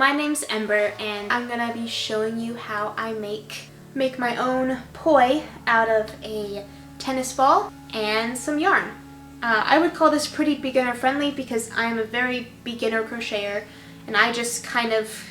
my name's Ember and I'm gonna be showing you how I make my own poi out of a tennis ball and some yarn. I would call this pretty beginner friendly because I'm a very beginner crocheter and I just kind of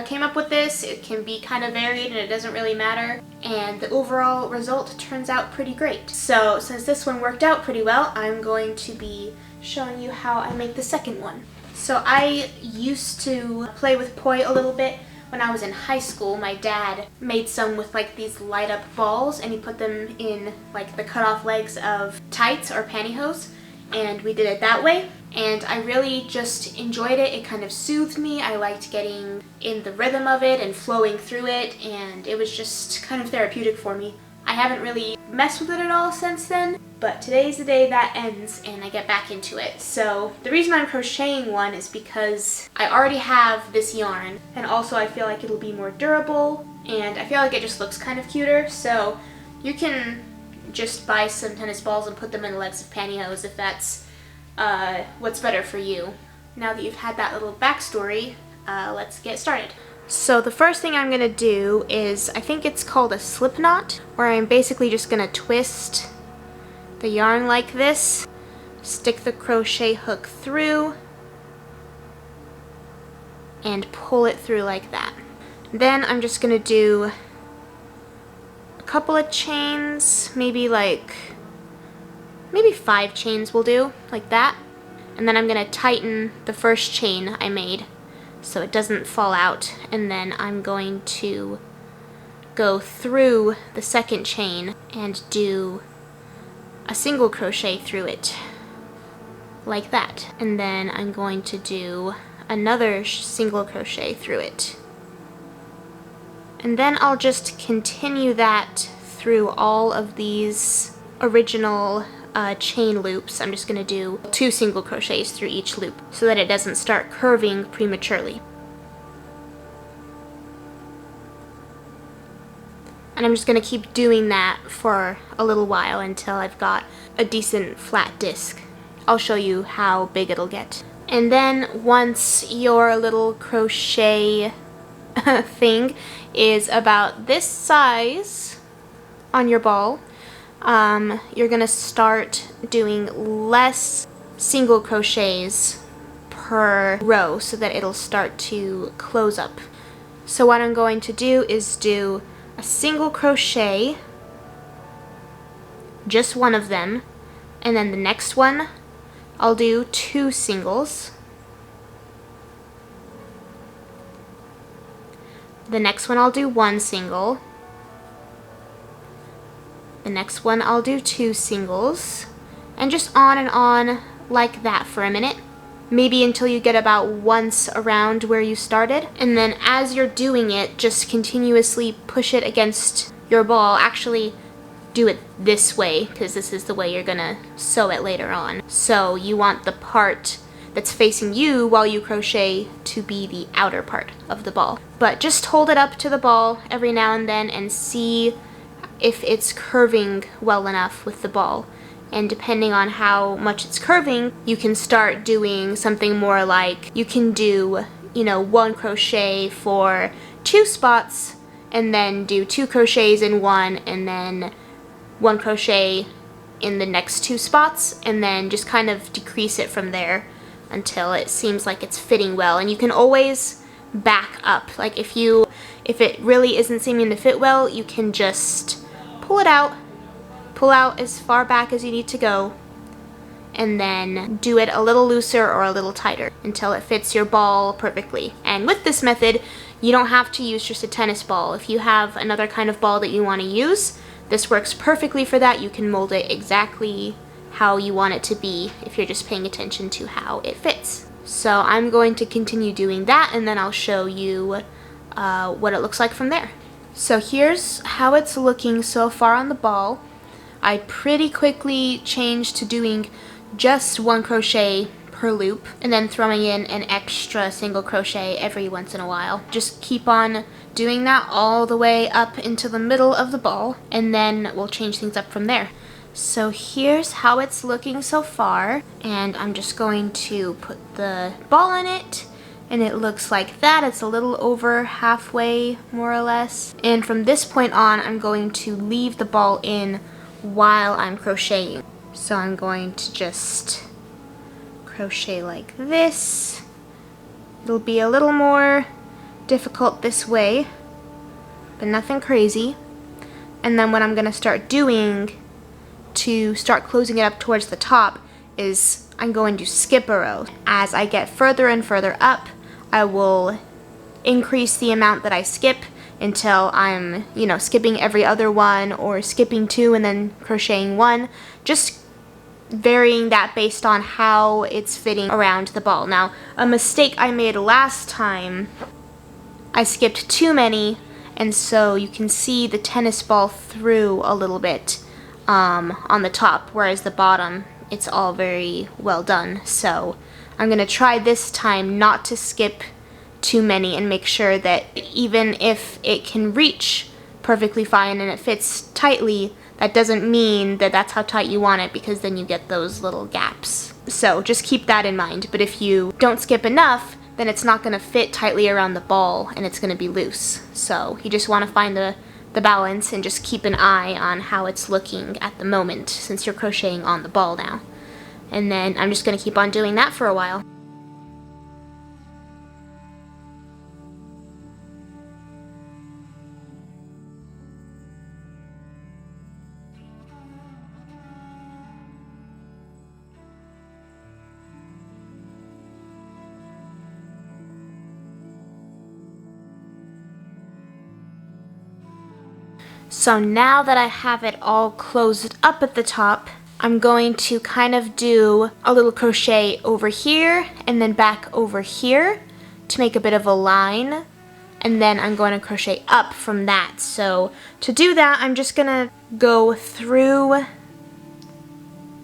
came up with this. It can be kind of varied and it doesn't really matter, and the overall result turns out pretty great. So since this one worked out pretty well, I'm going to be showing you how I make the second one. So I used to play with poi a little bit when I was in high school. My dad made some with like these light up balls and he put them in like the cut off legs of tights or pantyhose, and we did it that way. And I really just enjoyed it. It kind of soothed me. I liked getting in the rhythm of it and flowing through it, and it was just kind of therapeutic for me. I haven't really messed with it at all since then, but today's the day that ends and I get back into it. So the reason I'm crocheting one is because I already have this yarn, and also I feel like it'll be more durable, and I feel like it just looks kind of cuter. So you can just buy some tennis balls and put them in the legs of pantyhose if that's what's better for you. Now that you've had that little backstory, let's get started. So the first thing I'm going to do is, I think it's called a slip knot, where I'm basically just going to twist the yarn like this, stick the crochet hook through, and pull it through like that. Then I'm just going to do a couple of chains, maybe 5 chains will do, like that. And then I'm going to tighten the first chain I made so it doesn't fall out, and then I'm going to go through the second chain and do a single crochet through it like that, and then I'm going to do another single crochet through it, and then I'll just continue that through all of these original chain loops. I'm just going to do 2 single crochets through each loop so that it doesn't start curving prematurely. And I'm just going to keep doing that for a little while until I've got a decent flat disc. I'll show you how big it'll get. And then once your little crochet thing is about this size on your ball, you're gonna start doing less single crochets per row so that it'll start to close up. So what I'm going to do is do a single crochet, just one of them, and then the next one I'll do 2 singles. The next one I'll do 1 single. The next one I'll do 2 singles, and just on like that for a minute, maybe until you get about once around where you started. And then as you're doing it, just continuously push it against your ball. Actually, do it this way because this is the way you're gonna sew it later on. So you want the part that's facing you while you crochet to be the outer part of the ball. But just hold it up to the ball every now and then and see if it's curving well enough with the ball. And depending on how much it's curving, you can start doing something more like, you can do, 1 crochet for 2 spots, and then do 2 crochets in one, and then 1 crochet in the next 2 spots, and then just kind of decrease it from there until it seems like it's fitting well. And you can always back up. Like if it really isn't seeming to fit well, you can just pull it out, pull out as far back as you need to go, and then do it a little looser or a little tighter until it fits your ball perfectly. And with this method, you don't have to use just a tennis ball. If you have another kind of ball that you want to use, this works perfectly for that. You can mold it exactly how you want it to be if you're just paying attention to how it fits. So I'm going to continue doing that, and then I'll show you what it looks like from there. So here's how it's looking so far on the ball. I pretty quickly changed to doing just 1 crochet per loop and then throwing in an extra single crochet every once in a while. Just keep on doing that all the way up into the middle of the ball, and then we'll change things up from there. So here's how it's looking so far, and I'm just going to put the ball in it And it looks like that. It's a little over halfway, more or less. And from this point on, I'm going to leave the ball in while I'm crocheting. So I'm going to just crochet like this. It'll be a little more difficult this way, but nothing crazy. And then what I'm going to start doing to start closing it up towards the top is I'm going to skip a row. As I get further and further up, I will increase the amount that I skip until I'm, skipping every other one or skipping 2 and then crocheting 1. Just varying that based on how it's fitting around the ball. Now, a mistake I made last time, I skipped too many, and so you can see the tennis ball through a little bit on the top, whereas the bottom, it's all very well done. So I'm going to try this time not to skip too many and make sure that even if it can reach perfectly fine and it fits tightly, that doesn't mean that that's how tight you want it, because then you get those little gaps. So just keep that in mind. But if you don't skip enough, then it's not going to fit tightly around the ball and it's going to be loose. So you just want to find the balance and just keep an eye on how it's looking at the moment, since you're crocheting on the ball now. And then I'm just going to keep on doing that for a while. So now that I have it all closed up at the top, I'm going to kind of do a little crochet over here and then back over here to make a bit of a line, and then I'm going to crochet up from that. So to do that, I'm just going to go through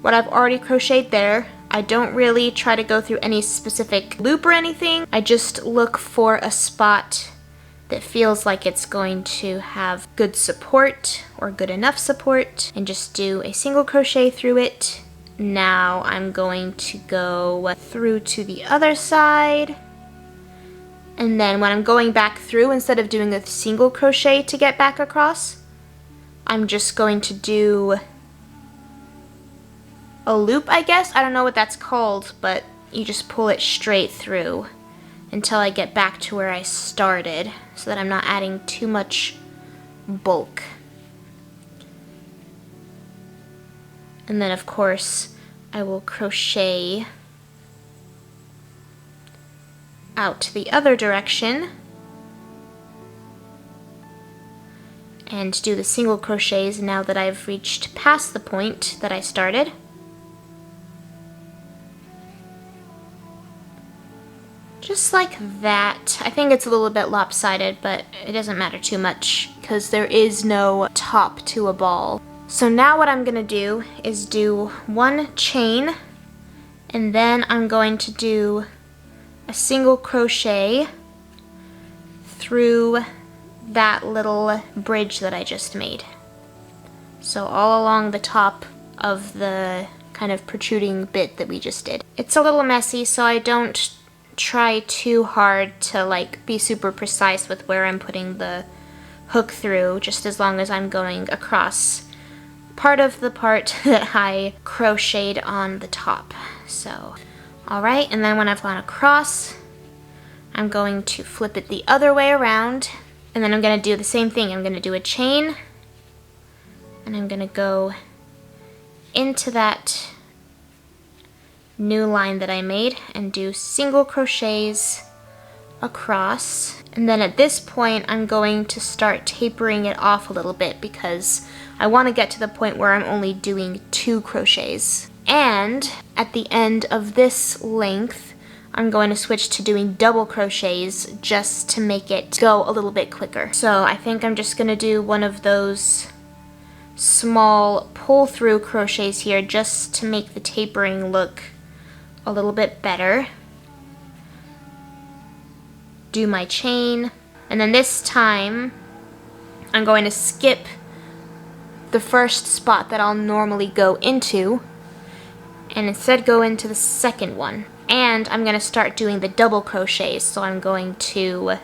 what I've already crocheted there. I don't really try to go through any specific loop or anything. I just look for a spot that feels like it's going to have good support or good enough support, and just do a single crochet through it. Now I'm going to go through to the other side, and then when I'm going back through, instead of doing a single crochet to get back across, I'm just going to do a loop, I guess. I don't know what that's called, but you just pull it straight through until I get back to where I started, so that I'm not adding too much bulk. And then of course I will crochet out the other direction and do the single crochets now that I've reached past the point that I started. Just like that. I think it's a little bit lopsided, but it doesn't matter too much because there is no top to a ball. So now what I'm going to do is do one chain, and then I'm going to do a single crochet through that little bridge that I just made. So all along the top of the kind of protruding bit that we just did. It's a little messy, so I don't try too hard to be super precise with where I'm putting the hook through, just as long as I'm going across part of the part that I crocheted on the top. So, alright, and then when I've gone across, I'm going to flip it the other way around, and then I'm going to do the same thing. I'm going to do a chain, and I'm going to go into that new line that I made and do single crochets across. And then at this point I'm going to start tapering it off a little bit because I want to get to the point where I'm only doing 2 crochets. And at the end of this length I'm going to switch to doing double crochets just to make it go a little bit quicker. So I think I'm just going to do one of those small pull through crochets here just to make the tapering look a little bit better. Do my chain, and then this time I'm going to skip the first spot that I'll normally go into and instead go into the second one. And I'm going to start doing the double crochets, so I'm going to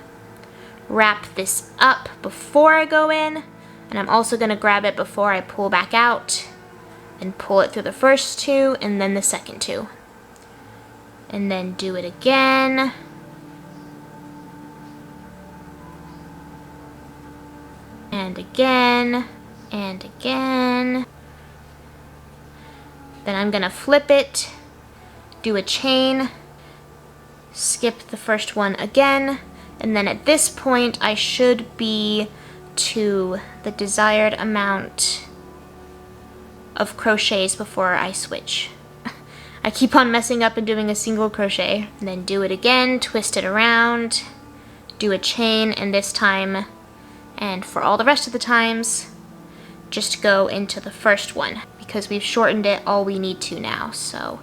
wrap this up before I go in, and I'm also going to grab it before I pull back out and pull it through the first two and then the second two. And then do it again. And again, and again. Then I'm going to flip it, do a chain, skip the first one again, and then at this point I should be to the desired amount of crochets before I switch. I keep on messing up and doing a single crochet. And then do it again, twist it around, do a chain, and this time, and for all the rest of the times, just go into the first one because we've shortened it all we need to now. So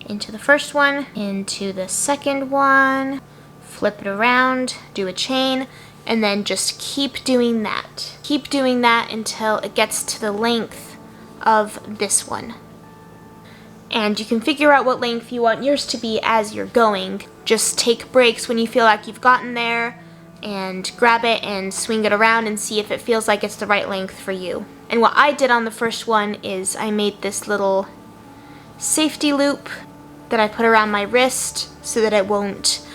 into the first one, into the second one, flip it around, do a chain, and then just keep doing that. Keep doing that until it gets to the length of this one. And you can figure out what length you want yours to be as you're going. Just take breaks when you feel like you've gotten there and grab it and swing it around and see if it feels like it's the right length for you. And what I did on the first one is I made this little safety loop that I put around my wrist so that it won't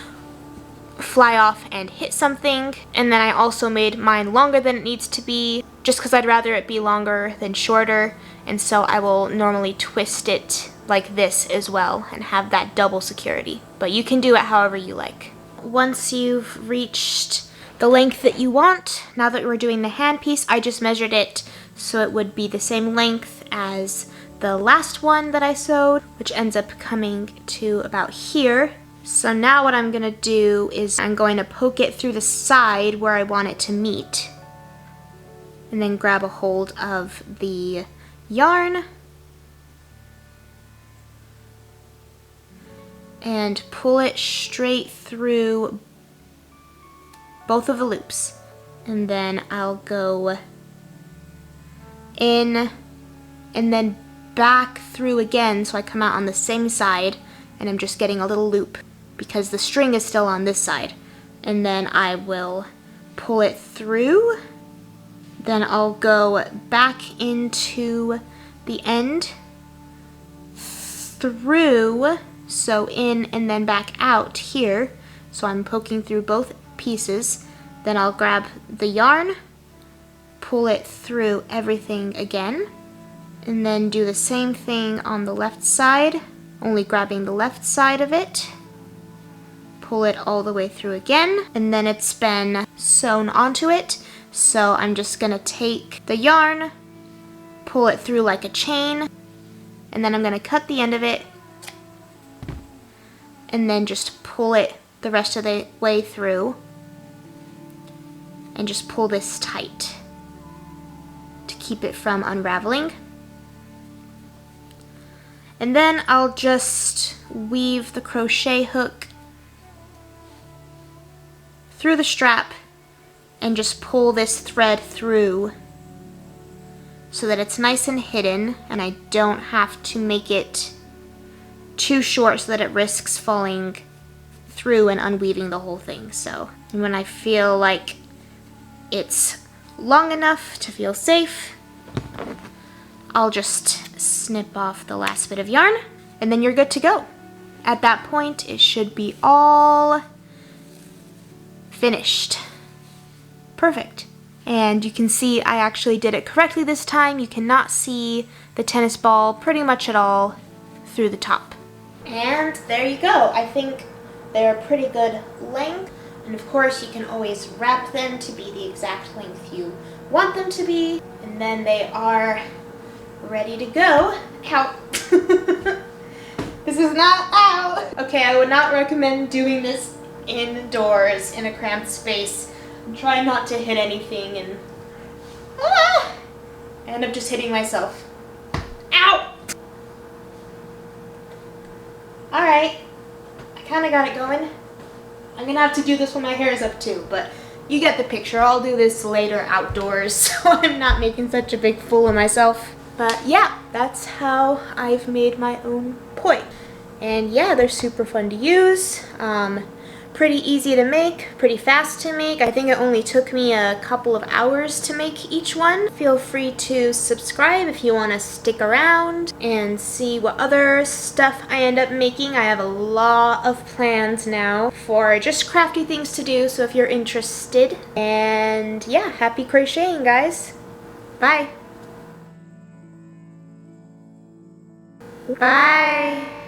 fly off and hit something. And then I also made mine longer than it needs to be, just because I'd rather it be longer than shorter. And so I will normally twist it like this as well and have that double security. But you can do it however you like. Once you've reached the length that you want, now that we're doing the hand piece, I just measured it so it would be the same length as the last one that I sewed, which ends up coming to about here. So now what I'm gonna do is I'm going to poke it through the side where I want it to meet, and then grab a hold of the yarn and pull it straight through both of the loops. And then I'll go in and then back through again, so I come out on the same side, and I'm just getting a little loop because the string is still on this side. And then I will pull it through, then I'll go back into the end, through, so in and then back out here, so I'm poking through both pieces. Then I'll grab the yarn, pull it through everything again, and then do the same thing on the left side, only grabbing the left side of it, pull it all the way through again, and then it's been sewn onto it. So I'm just gonna take the yarn, pull it through like a chain, and then I'm gonna cut the end of it, and then just pull it the rest of the way through, and just pull this tight to keep it from unraveling. And then I'll just weave the crochet hook through the strap and just pull this thread through so that it's nice and hidden and I don't have to make it too short so that it risks falling through and unweaving the whole thing. So when I feel like it's long enough to feel safe, I'll just snip off the last bit of yarn and then you're good to go. At that point, it should be all finished. Perfect. And you can see I actually did it correctly this time. You cannot see the tennis ball pretty much at all through the top. And there you go. I think they're a pretty good length. And of course you can always wrap them to be the exact length you want them to be. And then they are ready to go. Ow. This is not out. Okay, I would not recommend doing this indoors in a cramped space. I'm trying not to hit anything and I end up just hitting myself. Ow! Alright, I kind of got it going. I'm gonna have to do this when my hair is up too, but you get the picture. I'll do this later outdoors so I'm not making such a big fool of myself. But yeah, that's how I've made my own point. And yeah, they're super fun to use. Pretty easy to make, pretty fast to make. I think it only took me a couple of hours to make each one. Feel free to subscribe if you want to stick around and see what other stuff I end up making. I have a lot of plans now for just crafty things to do, so if you're interested. And yeah, happy crocheting, guys. Bye. Bye.